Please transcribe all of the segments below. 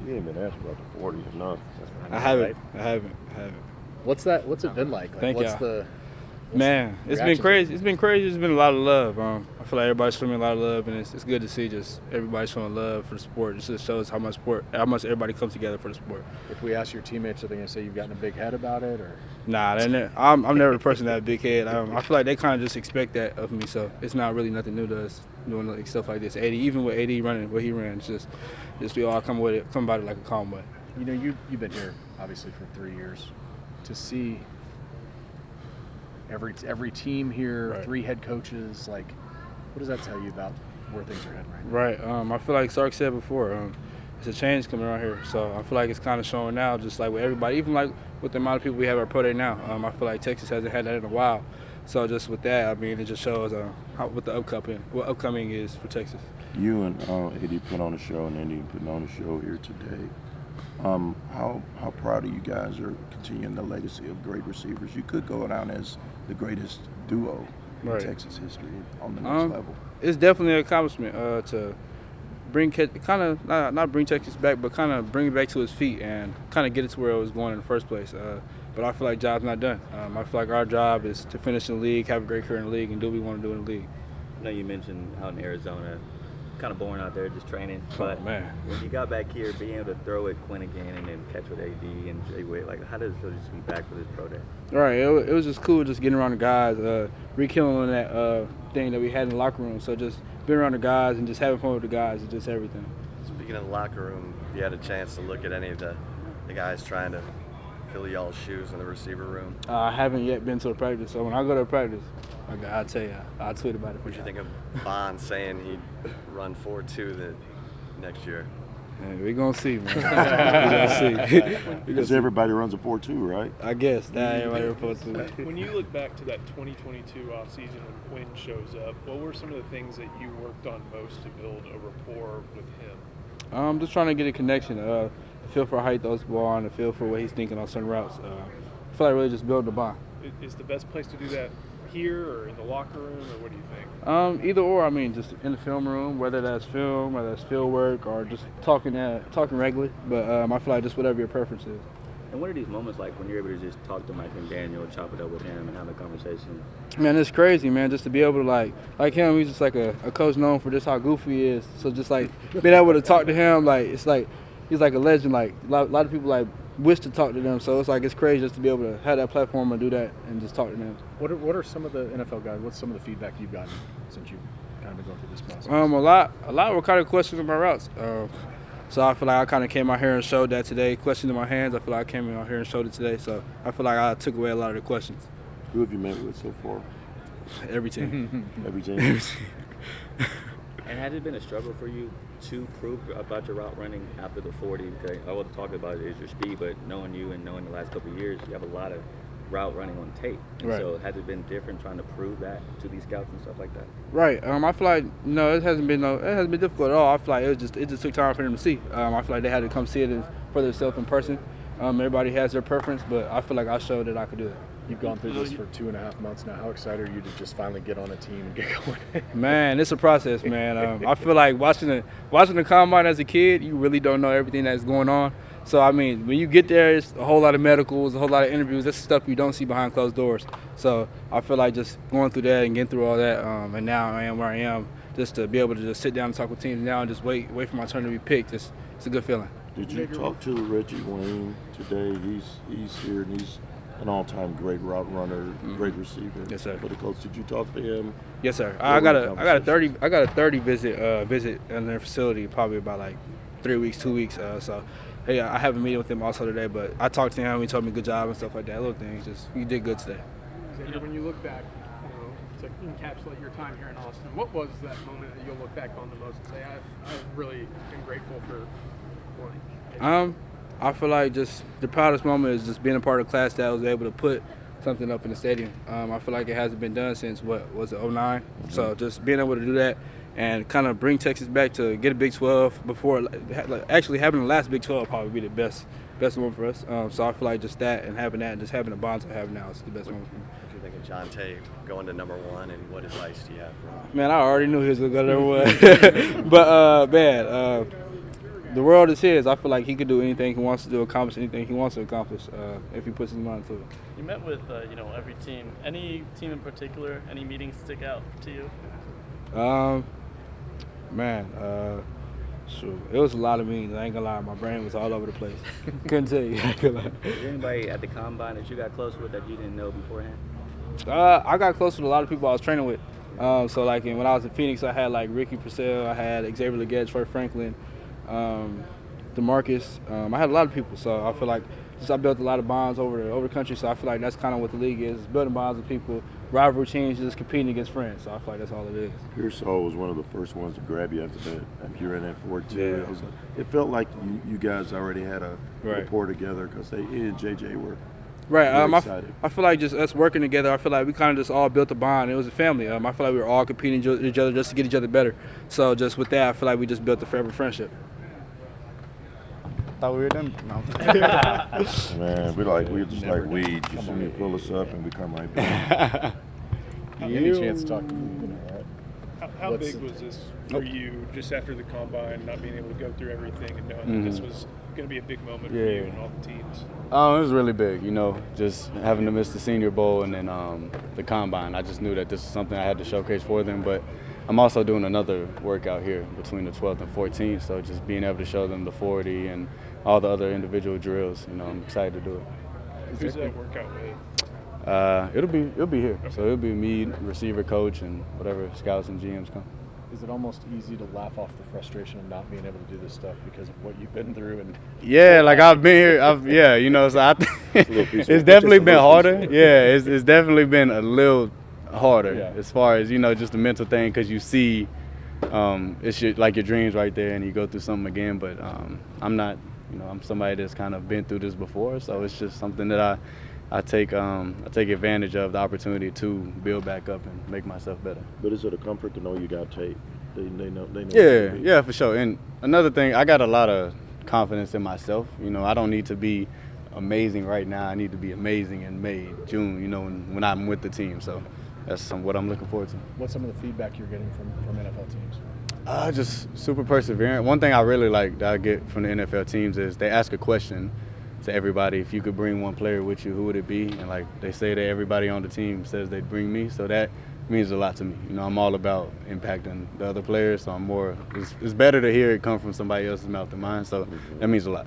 You ain't been asked about the 40 enough. I haven't. What's it been like? Thank what's y'all. the Man, it's been crazy. It's been crazy. It's been a lot of love. I feel like everybody's showing me a lot of love, and it's good to see just everybody showing love for the sport. It just shows how much everybody comes together for the sport. If we ask your teammates, are they going to say you've gotten a big head about it, or? Nah, I'm never the person that has a big head. I feel like they kind of just expect that of me, so it's not really nothing new to us doing like stuff like this. Even with AD running what he ran, it's just we all come about it like a calm way. You know, you've been here obviously for 3 years. To see every team here, right. 3 head coaches, like, what does that tell you about where things are heading right now? Right. I feel like Sark said before, it's a change coming around here. So I feel like it's kind of showing now, just like with everybody, even like with the amount of people we have at Pro Day now. I feel like Texas hasn't had that in a while. So just with that, I mean, it just shows what upcoming is for Texas. You and Eddie put on a show, and Indy putting on a show here today. How proud of you guys are continuing the legacy of great receivers? You could go down as the greatest duo in Texas history on the next level. It's definitely an accomplishment to bring not bring Texas back, but kind of bring it back to his feet and kind of get it to where it was going in the first place. But I feel like job's not done. I feel like our job is to finish in the league, have a great career in the league, and do what we want to do in the league. I know you mentioned out in Arizona, kind of boring out there just training, but man, when you got back here, being able to throw at Quinn again and then catch with AD and Jay Wade, like, how does it feel just to be back for this Pro Day? Right, it was just cool just getting around the guys, rekindling that thing that we had in the locker room. So just being around the guys and just having fun with the guys is just everything. Speaking of the locker room, you had a chance to look at any of the guys trying to fill y'all's shoes in the receiver room? I haven't yet been to a practice, so when I go to a practice, I'll tell you, I'll tweet about it. What do you think of Bond saying he'd run 4.2 the next year? Yeah, we're going to see, man. We're going to see. Because everybody runs a 4.2, right? I guess. Everybody runs a 4.2. When you look back to that 2022 offseason when Quinn shows up, what were some of the things that you worked on most to build a rapport with him? I'm just trying to get a connection, a feel for how he throws the ball and a feel for what he's thinking on certain routes. I feel like really just building the bond. Is the best place to do that here or in the locker room, or what do you think? Either or. I mean, just in the film room, whether that's film, whether that's field work, or just talking regularly. But I feel like just whatever your preference is. And what are these moments like when you're able to just talk to Mike McDaniel, chop it up with him, and have a conversation? Man, it's crazy, man, just to be able to, like him, he's just like a coach known for just how goofy he is. So just, like, being able to talk to him, like, it's like he's like a legend. Like, a lot of people, like, wish to talk to them. So it's like it's crazy just to be able to have that platform and do that and just talk to them. What are some of the NFL guys, what's some of the feedback you've gotten since you've kind of been going through this process? A lot were kind of questioning my routes. So I feel like I kind of came out here and showed that today. Questioning my hands, I feel like I came out here and showed it today. So I feel like I took away a lot of the questions. Who have you met with so far? Every team. Every team? And has it been a struggle for you to prove about your route running after the 40? Okay, I want to talk about it is your speed, but knowing you and knowing the last couple of years, you have a lot of route running on tape. Right. So has it been different trying to prove that to these scouts and stuff like that? Right. I feel like it hasn't been difficult at all. I feel like it just took time for them to see. I feel like they had to come see it for themselves in person. Everybody has their preference, but I feel like I showed that I could do it. You've gone through this for 2.5 months now. How excited are you to just finally get on a team and get going? Man, it's a process, man. I feel like watching the combine as a kid, you really don't know everything that's going on. So, I mean, when you get there, it's a whole lot of medicals, a whole lot of interviews. That's stuff you don't see behind closed doors. So I feel like just going through that and getting through all that, and now I am where I am, just to be able to just sit down and talk with teams now and just wait for my turn to be picked. It's a good feeling. Did you talk to Reggie Wayne today? He's here and he's an all-time great route runner, great receiver. Yes, sir. For the coach, did you talk to him? Yes, sir. I got a 30 visit in their facility, probably about like 3 weeks, 2 weeks. So, hey, I have a meeting with him also today. But I talked to him. He told me good job and stuff like that. Little things. Just you did good today. Xavier, when you look back, to encapsulate your time here in Austin, what was that moment that you'll look back on the most and say, I've really been grateful for it? I feel like just the proudest moment is just being a part of a class that was able to put something up in the stadium. I feel like it hasn't been done since, what was it, 09? So just being able to do that and kind of bring Texas back to get a Big 12 before, actually having the last Big 12 probably be the best one for us. So I feel like just that and having that and just having the bonds I have now is the best one for me. What do you think of John Tate going to #1, and what advice do you have for him? Man, I already knew he was going to go to #1. But, the world is his. I feel like he could do anything he wants to do, accomplish anything he wants to accomplish if he puts his mind to it. You met with every team. Any team in particular? Any meetings stick out to you? Shoot, it was a lot of meetings. I ain't gonna lie, my brain was all over the place. Couldn't tell you. I ain't gonna lie. Was there anybody at the combine that you got close with that you didn't know beforehand? I got close with a lot of people I was training with. So like when I was in Phoenix, I had like Ricky Purcell, I had Xavier Legette, Troy Franklin, DeMarcus. I had a lot of people. So I feel like just I built a lot of bonds over the country. So I feel like that's kind of what the league is: building bonds with people, rivalry teams, just competing against friends. So I feel like that's all it is. Pearsall was one of the first ones to grab you after you're in that 4-2. Yeah. It felt like you guys already had a Right. rapport together because he and JJ were Right. really excited. I feel like just us working together, I feel like we kind of just all built a bond. It was a family. I feel like we were all competing with each other just to get each other better. So just with that, I feel like we just built a forever friendship. Thought we were done. No. Man, we're just like weeds. You see me pull us up and we come right back. Any chance to talk to you, right? How big was this for you just after the combine, not being able to go through everything and knowing that this was going to be a big moment for you and all the teams? It was really big, just having to miss the Senior Bowl and then the Combine. I just knew that this was something I had to showcase for them, but I'm also doing another workout here between the 12th and 14th, so just being able to show them the 40 and all the other individual drills, I'm excited to do it. Who's that workout with? It'll be here, so it'll be me, receiver coach, and whatever scouts and GMs come. Is it almost easy to laugh off the frustration of not being able to do this stuff because of what you've been through? And Yeah, like I've been here. So it's definitely been harder. Yeah, it's definitely been a little harder as far as just the mental thing, because you see, it's like your dreams right there, and you go through something again. But I'm not, I'm somebody that's kind of been through this before, so it's just something that I take advantage of the opportunity to build back up and make myself better. But is it a comfort to know you got tape? They know. Yeah, for sure. And another thing, I got a lot of confidence in myself. I don't need to be amazing right now. I need to be amazing in May, June, when I'm with the team. So that's what I'm looking forward to. what's some of the feedback you're getting from NFL teams? Just super perseverant. One thing I really like that I get from the NFL teams is they ask a question to everybody. If you could bring one player with you, who would it be? And like they say that everybody on the team says they'd bring me, so that means a lot to me. I'm all about impacting the other players, so it's better to hear it come from somebody else's mouth than mine, so that means a lot.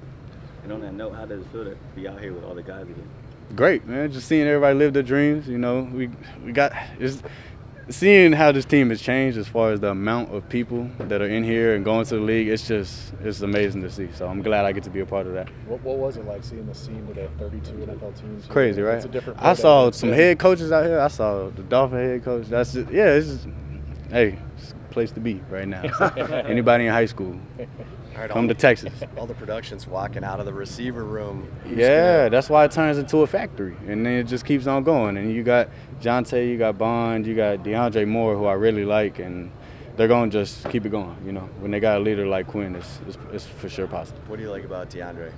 And on that note, how does it feel to be out here with all the guys again? Great, man. Just seeing everybody live their dreams. Seeing how this team has changed as far as the amount of people that are in here and going to the league, it's amazing to see. So I'm glad I get to be a part of that. What was it like seeing the scene today, 32 NFL teams? Crazy, right? It's a different I saw some head coaches out here. I saw the Dolphin head coach. It's just, it's a place to be right now. So anybody in high school, All right, come to Texas. All the production's walking out of the receiver room. That's why it turns into a factory, and then it just keeps on going. And you got Jonte, you got Bond, you got DeAndre Moore, who I really like, and they're going to just keep it going. When they got a leader like Quinn, it's for sure possible. What do you like about DeAndre?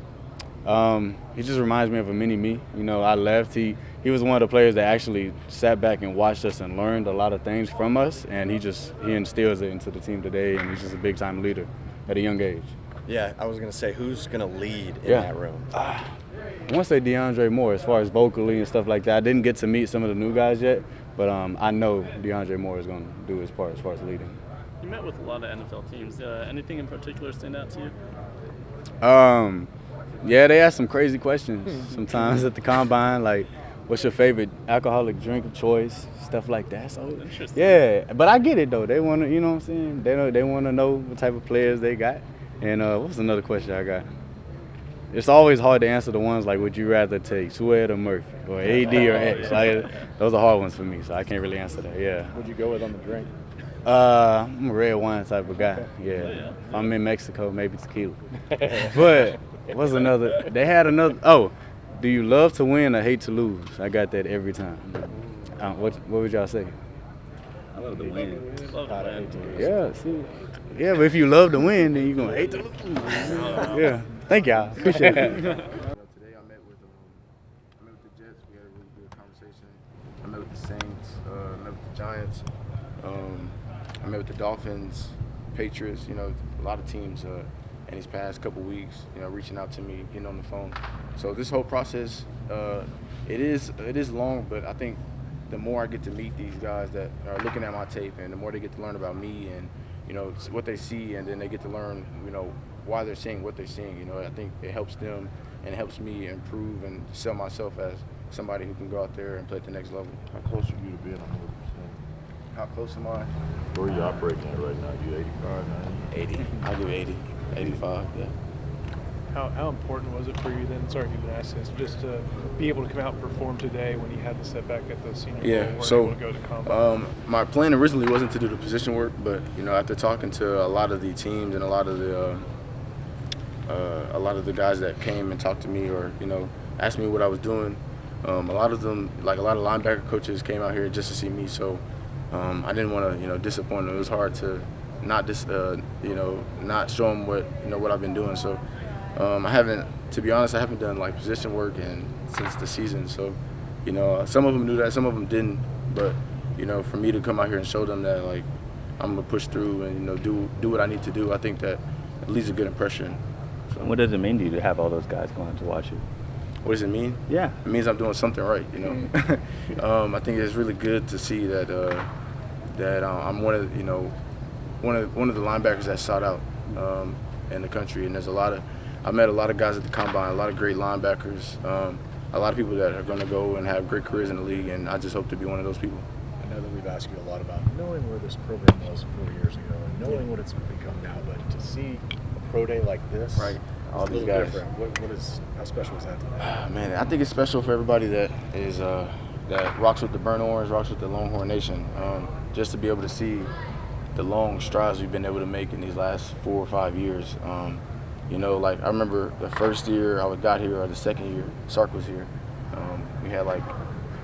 He just reminds me of a mini-me. I left. He was one of the players that actually sat back and watched us and learned a lot of things from us, and he instills it into the team today, and he's just a big-time leader at a young age. Yeah, I was going to say, who's going to lead in that room? I want to say DeAndre Moore as far as vocally and stuff like that. I didn't get to meet some of the new guys yet, but I know DeAndre Moore is going to do his part as far as leading. You met with a lot of NFL teams. Anything in particular stand out to you? They ask some crazy questions sometimes at the combine, like, what's your favorite alcoholic drink of choice, stuff like that. So Interesting. yeah, but I get it though. They want to, what I'm saying? They want to know what type of players they got. And what's another question I got? It's always hard to answer the ones like, would you rather take Sweat or Murphy or AD or X? Those are hard ones for me, so I can't really answer that. Yeah. What'd you go with on the drink? I'm a red wine type of guy. Yeah. If I'm in Mexico, maybe tequila. But what's another? They had another. Oh, do you love to win or hate to lose? I got that every time. What would y'all say? I love the win. Yeah, see. Yeah, but if you love to win, then you're going to hate to lose. Yeah. Thank y'all. Appreciate it. Today I met with the Jets. We had a really good conversation. I met with the Saints. I met with the Giants. I met with the Dolphins, Patriots. A lot of teams in these past couple weeks, reaching out to me, getting on the phone. So this whole process, it is long, but I think the more I get to meet these guys that are looking at my tape, and the more they get to learn about me and what they see, and then they get to learn why they're seeing what they're seeing. I think it helps them and it helps me improve and sell myself as somebody who can go out there and play at the next level. How close are you to being 100%? How close am I? Where are you operating at right now? You 85, 80. I'll do 80, 85, yeah. How important was it for you then, sorry if you've been asked this, just to be able to come out and perform today when you had the setback at the senior bowl? Yeah, so able to go to combine? My plan originally wasn't to do the position work, but after talking to a lot of the teams and a lot of the guys that came and talked to me or asked me what I was doing, a lot of them, like a lot of linebacker coaches, came out here just to see me. So I didn't want to disappoint them. It was hard to not not show them what I've been doing. So I haven't done like position work since the season. So some of them knew that, some of them didn't. But for me to come out here and show them that like I'm gonna push through and do what I need to do, I think that it leaves a good impression. So, what does it mean to you to have all those guys going to watch you? what does it mean? Yeah, it means I'm doing something right. I think it's really good to see that I'm one of the linebackers that's sought out in the country, and I met a lot of guys at the combine, a lot of great linebackers, a lot of people that are going to go and have great careers in the league, and I just hope to be one of those people. I know that we've asked you a lot about knowing where this program was 4 years ago and knowing what it's become now, but to see a pro day like this, right? All it's these a little guys. different. How special is that today? Man, I think it's special for everybody that is that rocks with the Burnt Orange, rocks with the Longhorn Nation. Just to be able to see the long strides we've been able to make in these last 4 or 5 years. Like I remember the first year I got here, or the second year Sark was here. We had I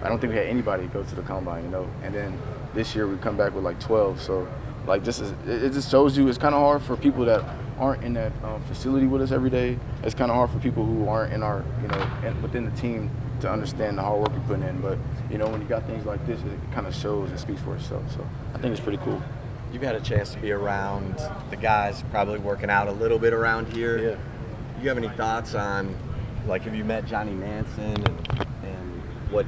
don't think we had anybody go to the combine, and then this year we come back with 12. So it just shows you it's kind of hard for people that aren't in that facility with us every day. It's kind of hard for people who aren't in our within the team to understand the hard work we're putting in. But when you got things like this, it kind of shows and speaks for itself. So I think it's pretty cool. You've had a chance to be around the guys probably working out a little bit around here. Yeah. You have any thoughts on, have you met Johnny Manson and what?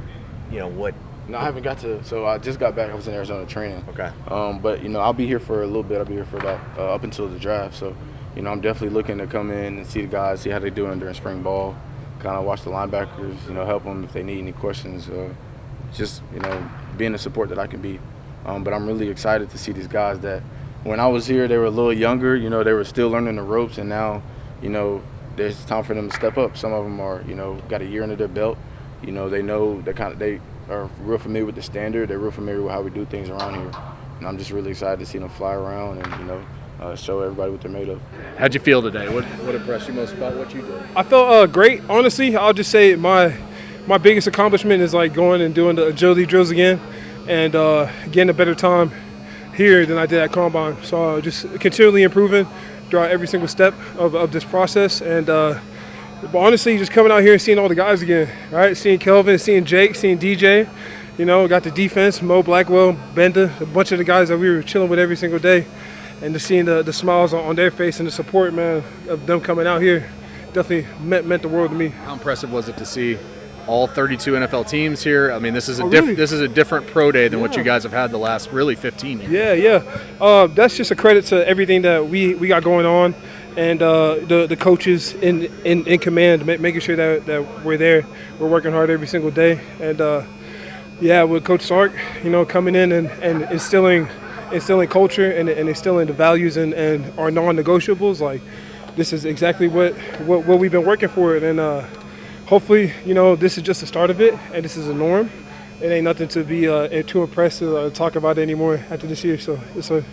No, I haven't got to. So I just got back. I was in Arizona training. Okay. But I'll be here for a little bit. I'll be here for about up until the draft. So I'm definitely looking to come in and see the guys, see how they're doing during spring ball. Kind of watch the linebackers. Help them if they need any questions. Just being the support that I can be. But I'm really excited to see these guys that when I was here, they were a little younger. They were still learning the ropes, and now, there's time for them to step up. Some of them are, got a year under their belt. They know they are real familiar with the standard. They're real familiar with how we do things around here. And I'm just really excited to see them fly around and, show everybody what they're made of. How'd you feel today? What impressed you most about what you did? I felt great. Honestly, I'll just say my biggest accomplishment is going and doing the agility drills again and getting a better time here than I did at Combine. So just continually improving throughout every single step of this process. And but honestly, just coming out here and seeing all the guys again, right? Seeing Kelvin, seeing Jake, seeing DJ, got the defense, Mo Blackwell, Benda, a bunch of the guys that we were chilling with every single day. And just seeing the smiles on their face and the support, man, of them coming out here definitely meant the world to me. How impressive was it to see all 32 NFL teams here? I mean, this is This is a different pro day than what you guys have had the last really 15 years. Yeah. That's just a credit to everything that we got going on, and the coaches in command, making sure that we're there. We're working hard every single day, and with Coach Sark, coming in and instilling culture and instilling the values and our non-negotiables. This is exactly what we've been working for, and hopefully, this is just the start of it, and this is a norm. It ain't nothing to be too impressed to talk about it anymore after this year. So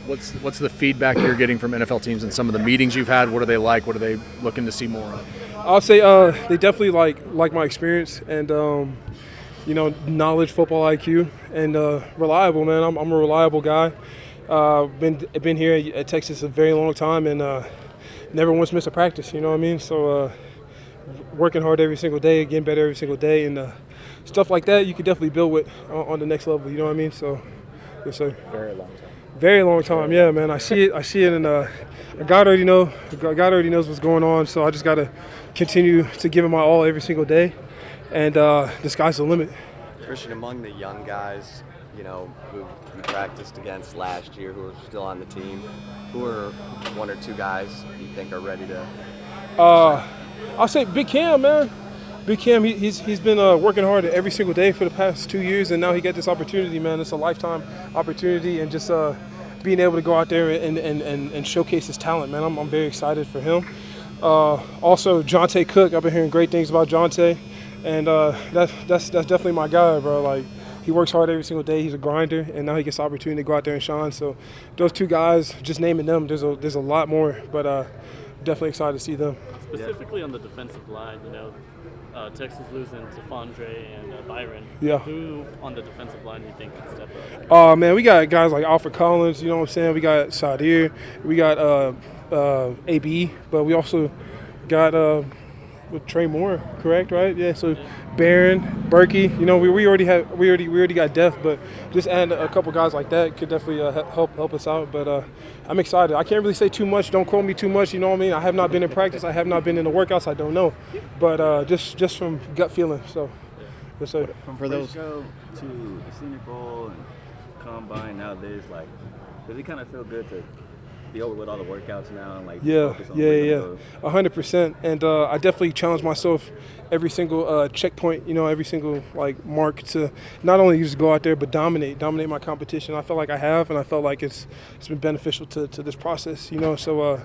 what's the feedback you're getting from NFL teams and some of the meetings you've had? What are they like? What are they looking to see more of? I'll say they definitely like my experience and knowledge, football IQ, and reliable, man. I'm a reliable guy. Been here at Texas a very long time and never once missed a practice. You know what I mean? So working hard every single day, getting better every single day, and stuff like that you could definitely build with on the next level. You know what I mean? So yes, sir. Very long time. Very long time, yeah, man. I see it, and God already knows what's going on. So I just gotta continue to give it my all every single day, and the sky's the limit. Christian, among the young guys, you know, who you practiced against last year, who are still on the team, who are one or two guys you think are ready to? I'll say Big Cam, man. Big Cam, he's been working hard every single day for the past 2 years, and now he got this opportunity, man. It's a lifetime opportunity, and just being able to go out there and showcase his talent, man. I'm very excited for him. Also, Jonte Cook, I've been hearing great things about Jonte, and that's definitely my guy, bro. Like, he works hard every single day. He's a grinder, and now he gets the opportunity to go out there and shine. So those two guys, just naming them, there's a lot more, but definitely excited to see them. Specifically on the defensive line, you know, Texas losing to Fondre and Byron. Yeah. Who on the defensive line do you think can step up? Oh, man, we got guys like Alfred Collins, you know what I'm saying? We got Sadir, we got AB, but we also got with Trey Moore, correct, right? Yeah, so Barron, Berkey, you know, we already got depth, but just adding a couple guys like that could definitely help us out. But I'm excited. I can't really say too much. Don't quote me too much. You know what I mean? I have not been in practice. I have not been in the workouts. I don't know, but just from gut feeling. So, yes, sir. From first go to the Senior Bowl and Combine nowadays, like, does it kind of feel good to be over with all the workouts now and like focus on 100%. And I definitely challenge myself every single checkpoint, you know, every single like mark to not only just go out there but dominate my competition. I felt like I have, and I felt like it's been beneficial to this process, you know. So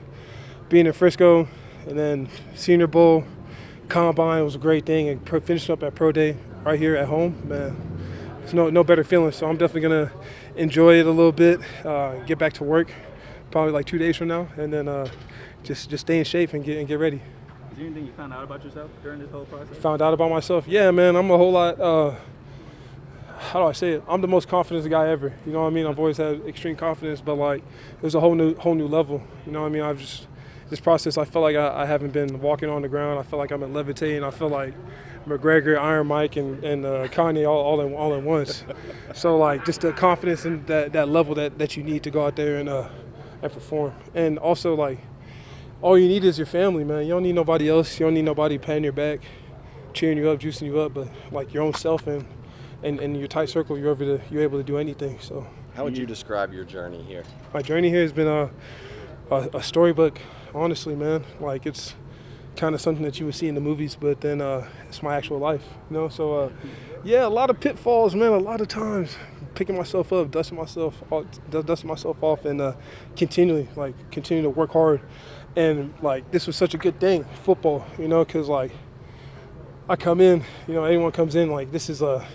being in Frisco and then Senior Bowl, Combine was a great thing, and finishing up at Pro Day right here at home, man, there's no better feeling. So I'm definitely gonna enjoy it a little bit, get back to work probably like 2 days from now, and then just stay in shape and get ready. Is there anything you found out about yourself during this whole process? Found out about myself? Yeah, man, I'm a whole lot, how do I say it? I'm the most confident guy ever. You know what I mean? I've always had extreme confidence, but like there's a whole new level. You know what I mean? This process, I feel like I haven't been walking on the ground. I feel like I've been levitating. I feel like McGregor, Iron Mike, and Kanye all in once. So like just the confidence and that level that you need to go out there and perform. And also, like, all you need is your family, man. You don't need nobody else. You don't need nobody patting your back, cheering you up, juicing you up. But like your own self and your tight circle, you're able to do anything. So how would you describe your journey here? My journey here has been a storybook, honestly, man. Like, it's kind of something that you would see in the movies, but then it's my actual life, you know. So yeah, a lot of pitfalls, man. A lot of times picking myself up, dusting myself off, and continue to work hard. And like, this was such a good thing, football, you know, because like I come in, you know, anyone comes in, like, this is a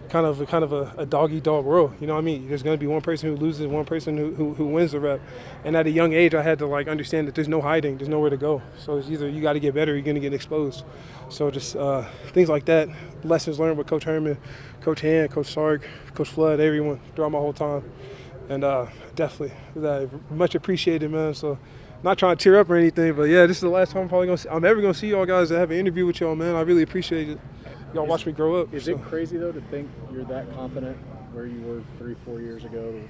kind of a dog-eat-dog world, you know what I mean? There's going to be one person who loses, one person who wins the rep. And at a young age, I had to like understand that there's no hiding, there's nowhere to go. So it's either you got to get better or you're going to get exposed. So just things like that, lessons learned with Coach Herman, Coach Hand, Coach Sark, Coach Flood, everyone throughout my whole time. And definitely, much appreciated, man. So not trying to tear up or anything, but yeah, this is the last time I'm ever going to see y'all guys that have an interview with y'all, man. I really appreciate it. Y'all watch me grow up. Is it crazy, though, to think you're that confident where you were 3-4 years ago?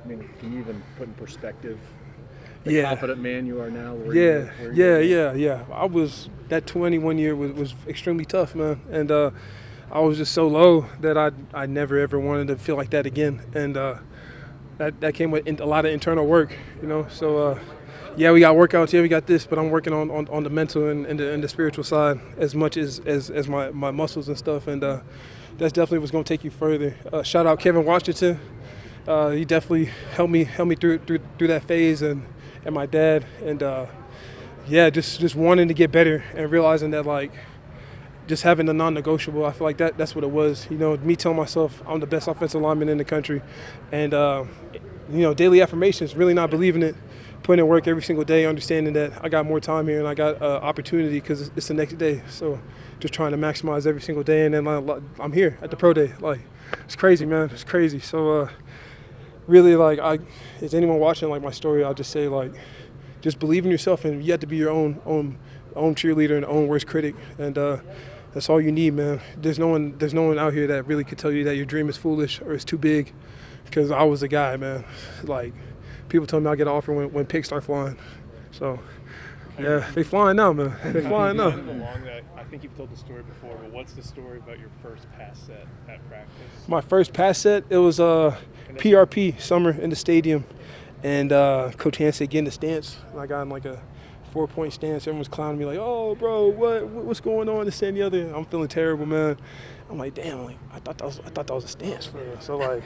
I mean, can you even put in perspective the confident man you are now? Yeah. I was, that 21 year was extremely tough, man. And I was just so low that I never ever wanted to feel like that again. And that came with a lot of internal work, you know. So yeah, we got workouts, yeah, we got this, but I'm working on the mental and the spiritual side as much as my muscles and stuff, and that's definitely what's going to take you further. Shout out Kevin Washington. He definitely helped me through that phase, and my dad, and yeah, just wanting to get better and realizing that, like, just having the non-negotiable, I feel like that's what it was. You know, me telling myself I'm the best offensive lineman in the country, and you know, daily affirmations, really not believing it, putting in work every single day, understanding that I got more time here and I got opportunity because it's the next day. So just trying to maximize every single day, and then I'm here at the Pro Day. Like, it's crazy, man. It's crazy. So really, like, is anyone watching like my story, I'll just say, like, just believe in yourself, and you have to be your own cheerleader and own worst critic, and that's all you need, man. There's no one out here that really could tell you that your dream is foolish or it's too big. because I was the guy, man. Like, people told me I'll get an offer when pigs start flying. So, yeah, they flying now, man. They flying now. Along that, I think you've told the story before, but what's the story about your first pass set at practice? My first pass set, it was PRP, summer in the stadium. And Coach Hand said, get in the stance. And I got in like a 4-point stance. Everyone's clowning me like, oh, bro, what's going on, this and the other. I'm feeling terrible, man. I'm like, damn, like, I thought that was a stance for real. So, like,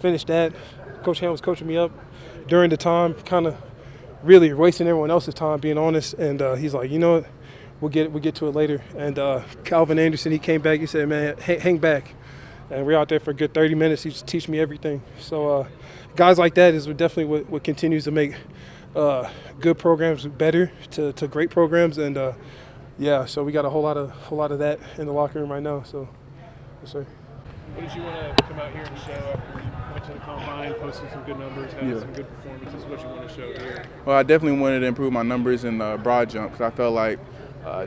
finished that. Coach Hand was coaching me up during the time, kind of really wasting everyone else's time, being honest. And he's like, you know what, we'll get to it later. And Calvin Anderson, he came back. He said, man, hang back. And we're out there for a good 30 minutes. He just teach me everything. So guys like that is definitely what continues to make good programs better to great programs. And yeah, so we got a whole lot of that in the locker room right now. So, yes, sir. What did you want to come out here and show after you went to the combine, posted some good numbers, had some good performances? What you want to show here? Well, I definitely wanted to improve my numbers in broad jump because I felt like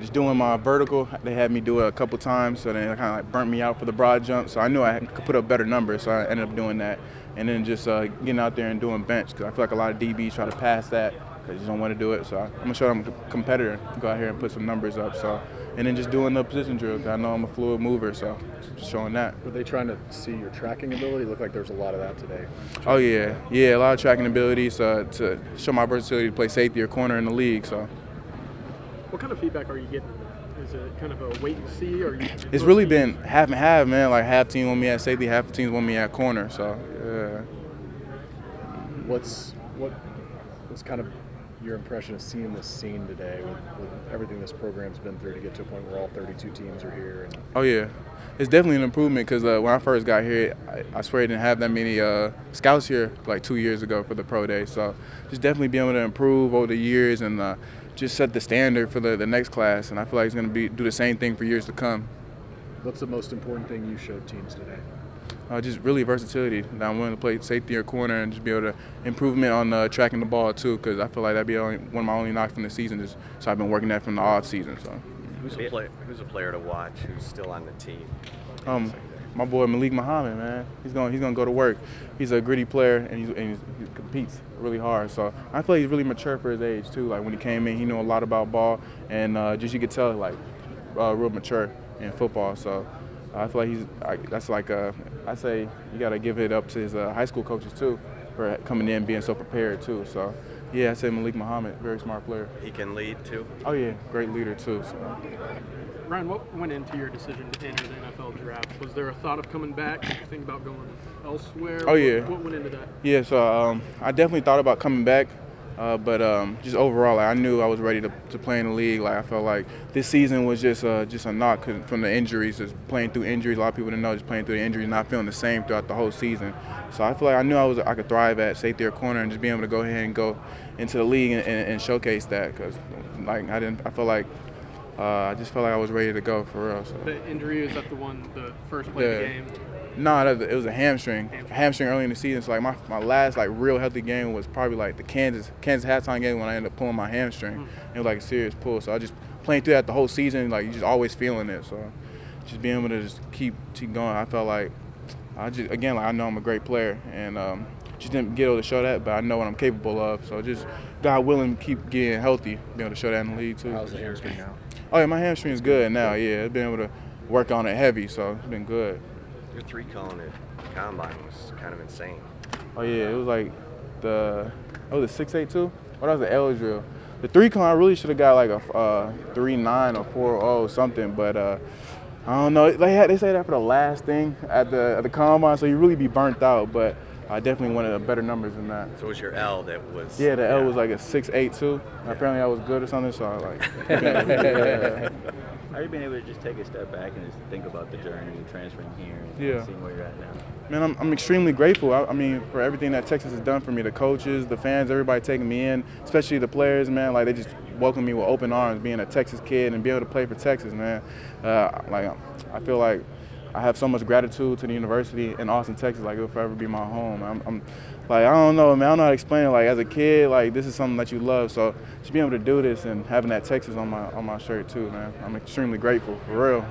just doing my vertical, they had me do it a couple times, so then it kind of like burnt me out for the broad jump. So I knew I could put up better numbers, so I ended up doing that. And then just getting out there and doing bench because I feel like a lot of DBs try to pass that because you just don't want to do it. So I'm going to show them a competitor, go out here and put some numbers up. So, and then just doing the position drill because I know I'm a fluid mover, so just showing that. Were they trying to see your tracking ability? It looked like there was a lot of that today. Oh, yeah, a lot of tracking abilities to show my versatility to play safety or corner in the league. So. What kind of feedback are you getting? Is it kind of a wait and see, or it's really been half and half, man. Like half team want me at safety, half the teams want me at corner. So yeah. What's kind of your impression of seeing this scene today with everything this program's been through to get to a point where all 32 teams are here? And oh yeah, it's definitely an improvement because when I first got here, I swear I didn't have that many scouts here like 2 years ago for the pro day. So just definitely being able to improve over the years and just set the standard for the next class, and I feel like it's going to do the same thing for years to come. What's the most important thing you showed teams today? Just really versatility. That I'm willing to play safety or corner and just be able to improvement on tracking the ball too, because I feel like that'd be one of my only knocks from the season. So I've been working that from the off season. So who's a player to watch who's still on the team? My boy Malik Muhammad, man. He's gonna go to work. He's a gritty player and he competes really hard. So I feel like he's really mature for his age too. Like when he came in, he knew a lot about ball and just you could tell like real mature in football. So I feel like that's like I say you gotta give it up to his high school coaches too for coming in being so prepared too. So yeah, I say Malik Muhammad, very smart player. He can lead too. Oh yeah, great leader too. So. Ryan, what went into your decision to enter the NFL draft? Was there a thought of coming back? Did you think about going elsewhere? Oh, yeah. What went into that? Yeah, so I definitely thought about coming back, but just overall, like, I knew I was ready to play in the league. Like I felt like this season was just a knock from the injuries, just playing through injuries. A lot of people didn't know, just playing through the injuries, not feeling the same throughout the whole season. So I feel like I knew I could thrive at safety or corner and just being able to go ahead and go into the league and showcase that because like I just felt like I was ready to go for real. So. The injury, is that the first play of the game? No, it was a hamstring. Hamstring early in the season. So like my last like real healthy game was probably like the Kansas halftime game when I ended up pulling my hamstring. It was like a serious pull. So I just playing through that the whole season. Like you just always feeling it. So just being able to just keep going. I felt like I know I'm a great player and just didn't get able to show that, but I know what I'm capable of. So just God willing, keep getting healthy, be able to show that in the league too. How's the hamstring now? Oh yeah, my hamstring is good now. Yeah, I've been able to work on it heavy, so it's been good. Your 3-cone at combine was kind of insane. Oh yeah, it was like the 6.82. Oh, that was the L drill. The 3-cone I really should have got like a 3.9 or 4.0 something, but I don't know. They say that for the last thing at the combine, so you really be burnt out. But I definitely wanted better numbers than that. So it was your L that was? Yeah, the L was like a 6.82. Yeah. Apparently I was good or something, so I like. How have you been able to just take a step back and just think about the journey of transferring here and seeing where you're at now? Man, I'm extremely grateful. I mean, for everything that Texas has done for me, the coaches, the fans, everybody taking me in, especially the players, man. Like, they just welcomed me with open arms, being a Texas kid and be able to play for Texas, man. I feel like I have so much gratitude to the university in Austin, Texas. Like, it'll forever be my home. I'm like, I don't know, man. I don't know how to explain it. Like, as a kid, like, this is something that you love. So just being able to do this and having that Texas on my shirt too, man. I'm extremely grateful, for real.